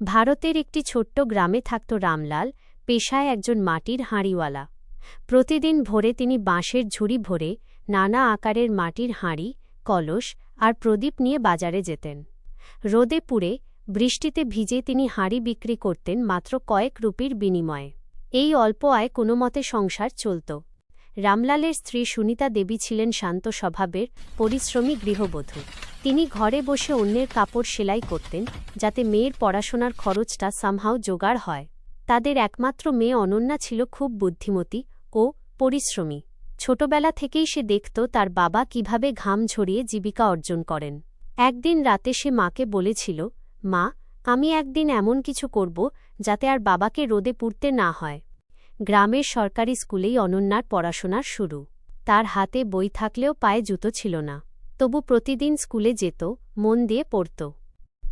ভারতের একটি ছোট্ট গ্রামে থাকত রামলাল, পেশায় একজন মাটির হাঁড়িওয়ালা। প্রতিদিন ভোরে তিনি বাঁশের ঝুড়ি ভরে নানা আকারের মাটির হাঁড়ি, কলস আর প্রদীপ নিয়ে বাজারে যেতেন। রোদে পুড়ে, বৃষ্টিতে ভিজে তিনি হাঁড়ি বিক্রি করতেন মাত্র কয়েক রুপির বিনিময়ে। এই অল্প আয় কোনোমতে সংসার চলত। রামলালের স্ত্রী সুনীতা দেবী ছিলেন শান্ত স্বভাবের, পরিশ্রমী গৃহবধূ। তিনি ঘরে বসে অন্যের কাপড় সেলাই করতেন, যাতে মেয়ের পড়াশোনার খরচটা সামহাও জোগাড় হয়। তাদের একমাত্র মেয়ে অনন্যা ছিল খুব বুদ্ধিমতী ও পরিশ্রমী। ছোটবেলা থেকেই সে দেখত তার বাবা কিভাবে ঘাম ঝরিয়ে জীবিকা অর্জন করেন। একদিন রাতে সে মাকে বলেছিল, মা, আমি একদিন এমন কিছু করব যাতে আর বাবাকে রোদে পুড়তে না হয়। গ্রামের সরকারি স্কুলেই অনন্যার পড়াশোনার শুরু। তার হাতে বই থাকলেও পায়ে জুতো ছিল না, তবু প্রতিদিন স্কুলে যেত, মন দিয়ে পড়ত।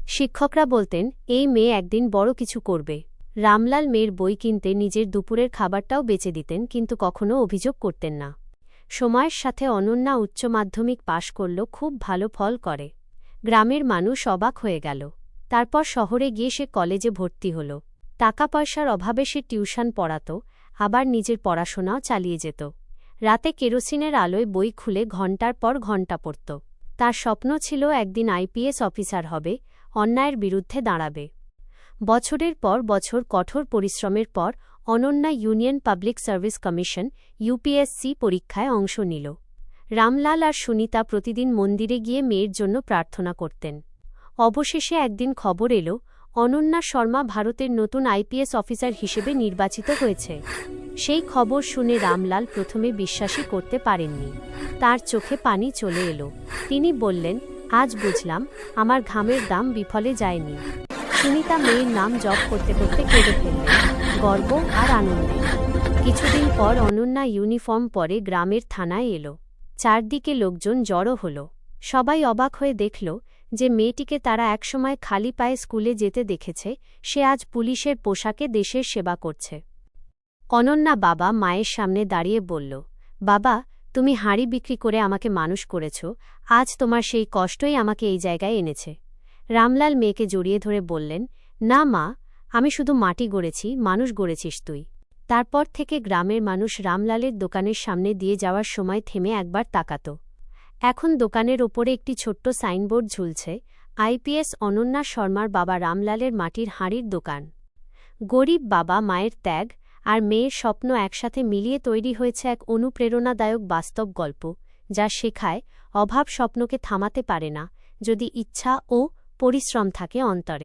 শিক্ষকরা বলতেন, এই মেয়ে একদিন বড় কিছু করবে। রামলাল মেয়ের বই কিনতে নিজের দুপুরের খাবারটাও বেচে দিতেন, কিন্তু কখনো অভিযোগ করতেন না। সময়ের সাথে অনন্যা উচ্চ মাধ্যমিক পাশ করল, খুব ভালো ফল করে। গ্রামের মানুষ অবাক হয়ে গেল। তারপর শহরে গিয়ে সে কলেজে ভর্তি হল। টাকা পয়সার অভাবে সে টিউশন পড়াত, আবার নিজের পড়াশোনাও চালিয়ে যেত। রাতে কেরোসিনের আলোয় বই খুলে ঘণ্টার পর ঘণ্টা পড়ত। তার স্বপ্ন ছিল একদিন আইপিএস অফিসার হবে, অন্যায়ের বিরুদ্ধে দাঁড়াবে। বছরের পর বছর কঠোর পরিশ্রমের পর Ananya union public service commission UPSC পরীক্ষায় অংশ নিল। রামলাল আর সুনীতা প্রতিদিন মন্দিরে গিয়ে মেয়ের জন্য প্রার্থনা করতেন। অবশেষে একদিন খবর এলো, অনন্যা শর্মা ভারতের নতুন আইপিএস অফিসার হিসেবে নির্বাচিত হয়েছে। সেই খবর শুনে রামলাল প্রথমে বিশ্বাসই করতে পারেননি। তার চোখে পানি চলে এলো। তিনি বললেন, আজ বুঝলাম, আমার ঘামের দাম বিফলে যায়নি। সুনীতা মেয়ের নাম জপ করতে করতে কেঁদে ফেললেন, গর্ব আর আনন্দে। কিছুদিন পর অনন্যা ইউনিফর্ম পরে গ্রামের থানায় এলো। চারদিকে লোকজন জড়ো হল। সবাই অবাক হয়ে দেখল যে মেয়েটিকে তারা একসময় খালি পায়ে স্কুলে যেতে দেখেছে, সে আজ পুলিশের পোশাকে দেশের সেবা করছে। অনন্যা বাবা মায়ের সামনে দাঁড়িয়ে বলল, বাবা, তুমি হাঁড়ি বিক্রি করে আমাকে মানুষ করেছ, আজ তোমার সেই কষ্টই আমাকে এই জায়গায় এনেছে। রামলাল মেয়েকে জড়িয়ে ধরে বললেন, না মা, আমি শুধু মাটি গড়েছি, মানুষ গড়েছিস তুই। তারপর থেকে গ্রামের মানুষ রামলালের দোকানের সামনে দিয়ে যাওয়ার সময় থেমে একবার তাকাত। এখন দোকানের ওপরে একটি ছোট্ট সাইনবোর্ড ঝুলছে, আইপিএস অনন্যা শর্মার বাবা রামলালের মাটির হাঁড়ির দোকান। গরিব বাবা মায়ের ত্যাগ আর মেয়ের স্বপ্ন একসাথে মিলিয়ে তৈরি হয়েছে এক অনুপ্রেরণাদায়ক বাস্তব গল্প, যা শেখায় অভাব স্বপ্নকে থামাতে পারে না, যদি ইচ্ছা ও পরিশ্রম থাকে অন্তরে।